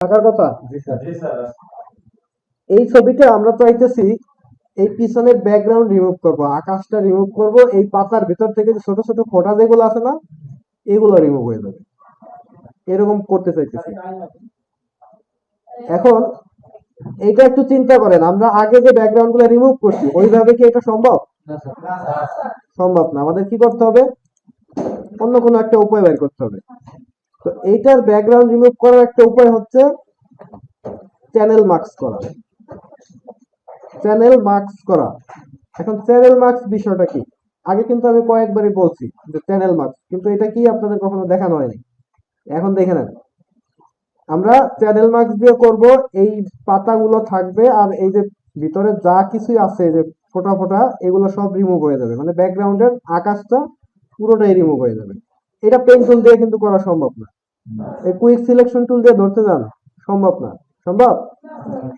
থাকার কথা। এই ছবিতে আমরা চাইতেছি এই পিছনের ব্যাকগ্রাউন্ড রিমুভ করব, আকাশটা রিমুভ করব, এই পাতার ভিতর থেকে ছোট ছোট ফোঁটা যেগুলো আছে না, এগুলো রিমুভ হয়ে যাবে, এরকম করতে চাইতেছি। এখন এইটা একটু চিন্তা করেন, আমরা আগে যে ব্যাকগ্রাউন্ড গুলো রিমুভ করছি ওইভাবে কি এটা সম্ভব? সম্ভব না। আমাদের কি করতে হবে? অন্য কোনো একটা উপায় বের করতে হবে। তো এইটার ব্যাকগ্রাউন্ড রিমুভ করার একটা উপায় হচ্ছে চ্যানেল মার্কস করা। চ্যানেল মার্কস করা। এখন চ্যানেল মার্কস বিষয়টা কি? আগে কিন্তু আমি কয়েকবারই বলছি যে চ্যানেল মার্কস, কিন্তু এটা কি আপনাদের কখনো দেখানো হয়নি। এখন দেখে নেন, আমরা চ্যানেল মার্কস দিয়ে করব। এই পাতাগুলো থাকবে আর এই যে ভিতরে যা কিছুই আছে, যে ফোটা ফোটা, এগুলো সব রিমুভ হয়ে যাবে, মানে ব্যাকগ্রাউন্ডের আকাশটা পুরোটাই রিমুভ হয়ে যাবে। এটা পেন টুল দিয়ে কিন্তু করা সম্ভব না। এই কুইক সিলেকশন টুল দিয়ে ধরতে যান, সম্ভব না। সম্ভব?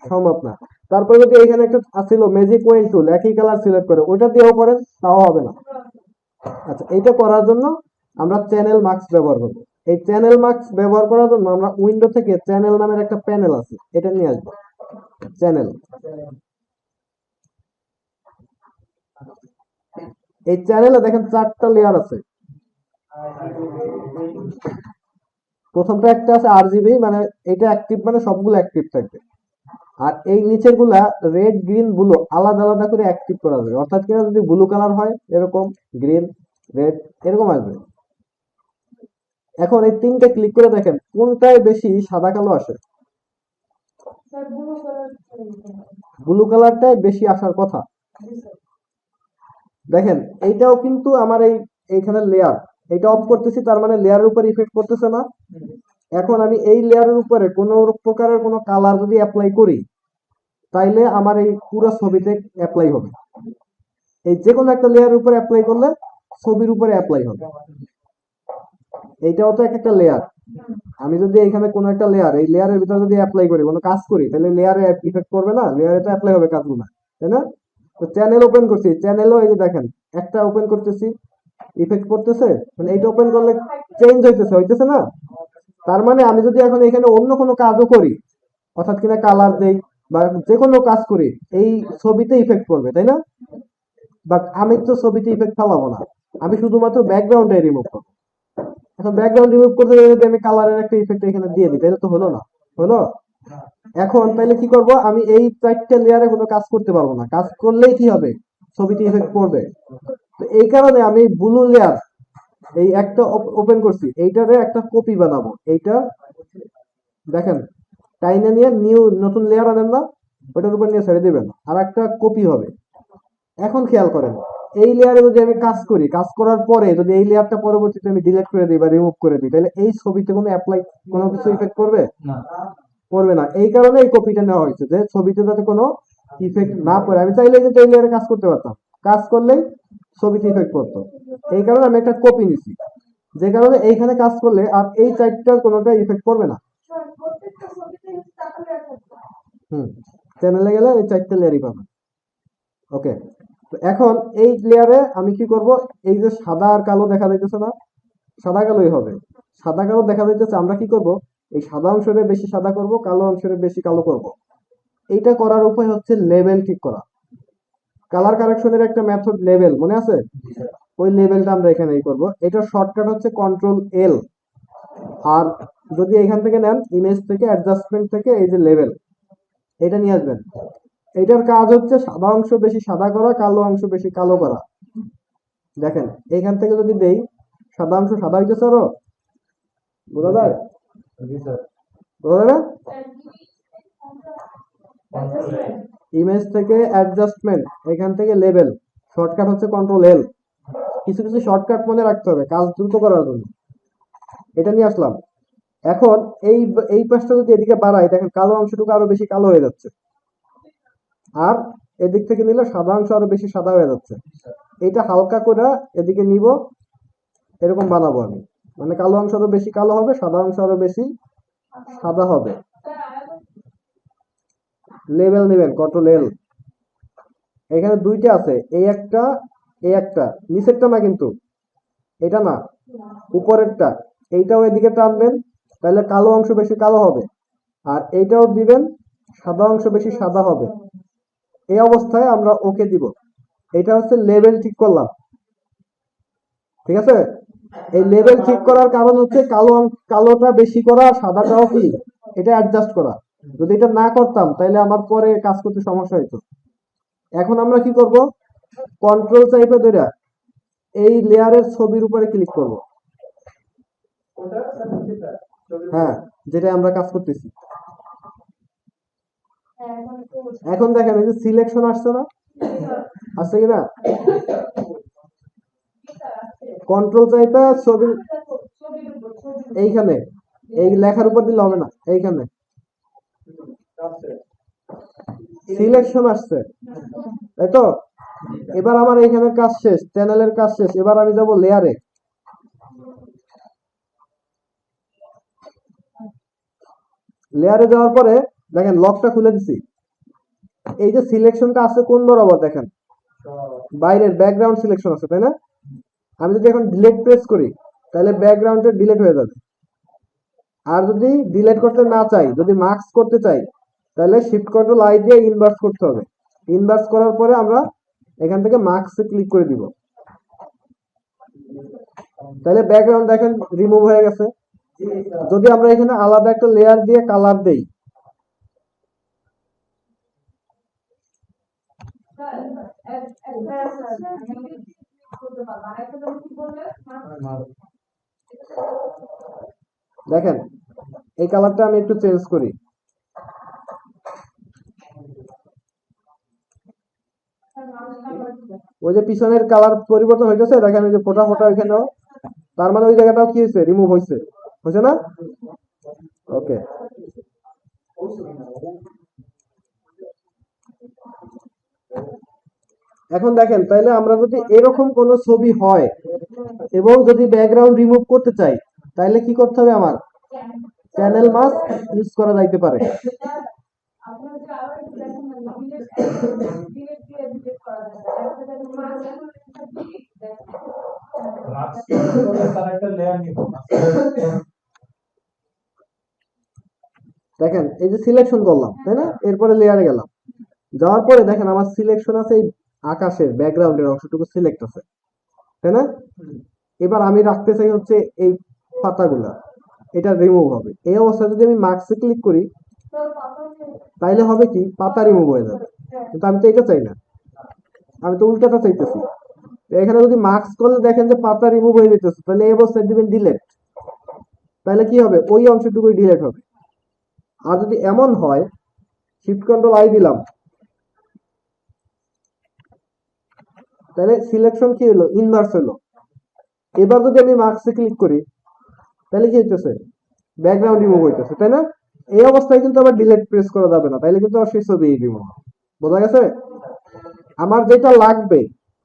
সম্ভব না। তারপরে যদি এখানে একটা আসছিল ম্যাজিক ওয়েন টুল, একই কালার সিলেক্ট করে ওইটা দিয়েও করেন, তাও হবে না। আচ্ছা, এইটা করার জন্য আমরা চ্যানেল মার্কস ব্যবহার করব। এই চ্যানেল মার্কস ব্যবহার করার জন্য আমরা উইন্ডো থেকে চ্যানেল নামের একটা প্যানেল আছে, এটা নিয়ে আসবো। চ্যানেল, এই চ্যানেলে দেখেন 4টা লেয়ার আছে। প্রথমটা একটা আছে আরজিবি, মানে এটা অ্যাক্টিভ, মানে সবগুলো অ্যাক্টিভ থাকবে। আর এই নিচের গুলা রেড গ্রিন ব্লু আলাদা আলাদা করে অ্যাক্টিভ করা যাবে, অর্থাৎ কিনা যদি ব্লু কালার হয় এরকম, গ্রিন, রেড, এরকম আসবে। এখন এই তিনটে ক্লিক করে দেখেন কোনটায় বেশি সাদা কালো আসে। ব্লু কালারটাই বেশি আসার কথা। দেখেন এইটাও কিন্তু আমার এইখানে লেয়ার, এটা অফ করতেছি, তার মানে লেয়ারের উপর ইফেক্ট করতেছে না। এখন আমি এই লেয়ারের উপরে কোনো প্রকারের কোনো কালার যদি অ্যাপ্লাই করি, তাইলে আমার এই পুরো ছবিতে অ্যাপ্লাই হবে। এই যে কোনো একটা লেয়ারের উপরে অ্যাপ্লাই করলে ছবির উপরে অ্যাপ্লাই হবে। এইটাও তো এক একটা লেয়ার। আমি যদি এখানে কোনো একটা লেয়ার, এই লেয়ারের ভিতরে যদি অ্যাপ্লাই করি, কোনো কাজ করি, তাহলে লেয়ারে ইফেক্ট করবে না, লেয়ারে তো অ্যাপ্লাই হবে কাজগুলো, তাই না? তো চ্যানেল ওপেন করছি, চ্যানেলও এই যে দেখেন একটা ওপেন করতেছি, ইফেক্ট করতেছে, মানে এইটা ওপেন করলে চেঞ্জ হইতেছে, হইতেছে না? তার মানে আমি যদি এখন এখানে অন্য কোনো কাজও করি, অর্থাৎ কিনা কালার দেই বা যে কোনো কাজ করি, এই ছবিতে ইফেক্ট করবে, তাই না? বাট আমি তো ছবিতে ইফেক্ট ফেলাবো না, আমি শুধুমাত্র ব্যাকগ্রাউন্ডে রিমুভ করবো। এখন ব্যাকগ্রাউন্ড রিমুভ করতে গেলে যদি আমি কালারের একটা ইফেক্ট এখানে দিয়ে দিই, তাহলে তো হলো না। হলো? এখন তাইলে কি করব, আমি এই 4টে লেয়ারে কোনো কাজ করতে পারবো না, কাজ করলেই কি হবে, ছবিতে ইফেক্ট পড়বে। তো এই কারণে আমি ব্লু লেয়ার এই একটা ওপেন করছি, এইটারে একটা কপি বানাবো। এইটা দেখেন টাইনে নিয়ে নিউ নতুন লেয়ার আনেন না, ওটার উপর নিয়ে ছেড়ে দিবেন, আর একটা কপি হবে। এখন খেয়াল করেন, এই লেয়ারে যদি আমি কাজ করি, কাজ করার পরে যদি এই লেয়ারটা পরবর্তীতে আমি ডিলিট করে দিই বা রিমুভ করে দিই, তাহলে এই ছবিতে কোনো অ্যাপ্লাই, কোনো কিছু ইফেক্ট করবে? করবে না। এই কারণে এই কপিটা নেওয়া হয়েছে, যে ছবিতে যাতে কোনো ইফেক্ট না পড়ে। আমি চাইলে কিন্তু এই লেয়ারে কাজ করতে পারতাম, কাজ করলেই ছবিতে ইফেক্ট পড়তো। এই কারণে আমি একটা কপি নিছি, যে কারণে এইখানে কাজ করলে আর এই 4টার কোনোটা ইফেক্ট করবে না। হুম, চ্যানেলে গেলে এই 4টে লেয়ারই পাবেন। ওকে। তো এখন এই লেয়ারে আমি কি করব, এই যে সাদা আর কালো দেখা যাইতেছে না, সাদা কালোই হবে। সাদা কালো দেখা যাইতেছে, আমরা কি করব, এই সাদা অংশের বেশি সাদা করব, কালো অংশের বেশি কালো করব। এইটা করার উপায় হচ্ছে লেভেল ঠিক করা। কালার কারেকশনের একটা মেথড লেভেল মনে আছে? ওই লেভেলটা আমরা এখানেই করব। এটার শর্টকাট হচ্ছে কন্ট্রোল এল। আর যদি এখান থেকে নেন, ইমেজ থেকে, অ্যাডজাস্টমেন্ট থেকে, এই যে লেভেল, এটা নিয়ে আসবেন। এটার কাজ হচ্ছে সাদা অংশ বেশি সাদা করা, কালো অংশ বেশি কালো করা। দেখেন এইখান থেকে যদি দেই, সাদা অংশ সাদা হইতেছে, আরো বোঝা যায়? বোঝা যায় না? ইমেজ থেকে অ্যাডজাস্টমেন্ট, এখান থেকে লেভেল, শর্টকাট হচ্ছে কন্ট্রোল এল। কিছু কিছু শর্টকাট মনে রাখতে হবে কাজ দ্রুত করার জন্য। এটা নিয়ে আসলাম। এখন এই এই পাশটা যদি এদিকে বাড়াই, দেখেন কালো অংশটুকু আরো বেশি কালো হয়ে যাচ্ছে, আর এদিক থেকে নিলে সাদা অংশ আরো বেশি সাদা হয়ে যাচ্ছে। এটা হালকা করে এদিকে নিব, এরকম বানাবো আমি, মানে কালো অংশ আরো বেশি কালো হবে, সাদা অংশ আরো বেশি সাদা হবে। লেভেল নেবেন, কন্ট্রোল এল। এখানে দুইটা আছে, এই একটা, এই একটা, নিচেরটা না কিন্তু, এটা না, উপরেরটা। এইটাও এদিকে টানবেন, তাহলে কালো অংশ বেশি কালো হবে। আর এইটাও দিবেন, সাদা অংশ বেশি সাদা হবে। এই অবস্থায় আমরা ওকে দিব। এটা হচ্ছে লেভেল ঠিক করলাম, ঠিক আছে। এই লেভেল ঠিক করার কারণ হচ্ছে কালোটা বেশি করা, সাদাটাও কি এটা অ্যাডজাস্ট করা। যদি এটা না করতাম তাহলে আমার পরে কাজ করতে সমস্যা হতো। এখন আমরা কি করব, কন্ট্রোল চাইপে ধরে এই লেয়ারের ছবির উপরে ক্লিক করব। হ্যাঁ, যেটা আমরা কাজ করতেছি। এখন দেখেন এই যে সিলেকশন আসছে না, আসছে কিনা, কন্ট্রোল চাইপে ছবি এইখানে এই লেখার উপর দিলে হবে না, এইখানে সিলেকশন আসছে, তাই তো। এবার আমার এইখানে কাজ শেষ, চ্যানেলের কাজ শেষ। এবার আমি যাব লেয়ারে। লেয়ারে যাওয়ার পরে দেখেন লকটা খুলে দিছি। এই যে সিলেকশনটা আছে কোন বরাবর দেখেন, বাইরের ব্যাকগ্রাউন্ড সিলেকশন আছে, তাই না। আমি যদি এখন ডিলিট প্রেস করি তাহলে ব্যাকগ্রাউন্ডটা ডিলিট হয়ে যাবে। আর যদি ডিলিট করতে না চাই, যদি মাস্ক করতে চাই, তাহলে শিফট কন্ট্রোল আই দিয়ে ইনভার্স করতে হবে। ইনভার্স করার পরে আমরা এখান থেকে মাস্কে ক্লিক করে দিব, তাহলে ব্যাকগ্রাউন্ড দেখেন রিমুভ হয়ে গেছে। যদি আমরা এখানে আলাদা একটা লেয়ার দিয়ে কালার দেই, দেখেন এই কালারটা আমি একটু চেঞ্জ করি। ওই যে পিছনের কালার পরিবর্তন হয়ে গেছে, দেখেন ওই যে ফোটা ফোটা ওইখানেও, তার মানে ওই জায়গাটাও কি হয়েছে, রিমুভ হয়েছে, হয়েছে না। ওকে, এখন দেখেন তাইলে আমরা যদি এরকম কোন ছবি হয় এবং যদি ব্যাকগ্রাউন্ড রিমুভ করতে চাই, তাহলে কি করতে হবে, আমার চ্যানেল মাস্ক ইউজ করা যাইতে পারে। দেখেন এই যে সিলেকশন করলাম, তাই না, এরপরে লেয়ারে গেলাম, যাওয়ার পরে দেখেন আমার সিলেকশন আছে এই আকাশের ব্যাকগ্রাউন্ডের অংশটুকু সিলেক্ট আছে, তাই না। এবার আমি রাখতে চাই হচ্ছে এই পাতাগুলা, এটা রিমুভ হবে। এই অবস্থায় যদি আমি মার্কসে ক্লিক করি তাইলে হবে কি, পাতা রিমুভ হয়ে যাবে। কিন্তু আমি তো এটা চাই না, আমি তো উল্টাটা চাইতেছি। এখানে যদি মার্কস করলে দেখেন যে পাতা রিমুভ হয়ে যেতেছে, তাহলে এই অবস্থায় দিবেন ডিলেট, তাহলে কি হবে, ওই অংশটুকুই ডিলেট হবে। আর যদি এমন হয়, শিফট কন্ট্রোল আই দিলাম, তাহলে সিলেকশন কি হলো, ইনভার্স হলো। এবার যদি আমি মার্কসে ক্লিক করি তাহলে কি হইতেছে, ব্যাকগ্রাউন্ড রিমুভ হইতেছে, তাই না। এই অবস্থায় কিন্তু আবার ডিলেট প্রেস করা যাবে না, তাইলে কিন্তু সেই ছবি রিমুভ। বোঝা গেছে। আমার যেটা লাগবে,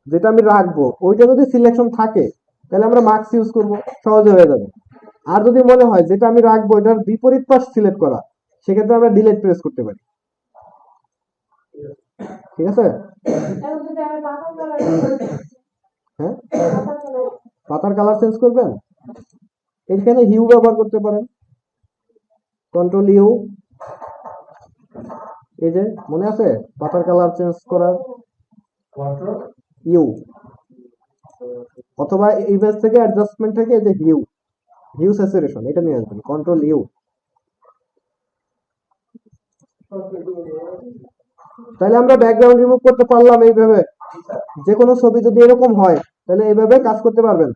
যেটা আমি রাখবো, ওইটা যদি সিলেকশন থাকে তাহলে আমরা মার্কস ইউজ করব, সহজে হয়ে যাবে। আর যদি মনে হয় যেটা আমি রাখবো এটার বিপরীত পাশ সিলেক্ট করা, সেক্ষেত্রে আমরা ডিলেট প্রেস করতে পারি। ঠিক আছে। হ্যাঁ, পাতার কালার চেঞ্জ করবেন, এখানে হিউ ব্যবহার করতে পারেন, কন্ট্রোল ইউ। এই যে মনে আছে পাতার কালার চেঞ্জ করার, ইউ, অথবা ইমেজ থেকে অ্যাডজাস্টমেন্ট থেকে এই যে হিউ, হিউ স্যাচুরেশন, এটা নিয়ে আসবেন, কন্ট্রোল ইউ। তাহলে আমরা ব্যাকগ্রাউন্ড রিমুভ করতে পারলাম এইভাবে। যে কোনো ছবি যদি এরকম হয় তাহলে এইভাবে কাজ করতে পারবেন।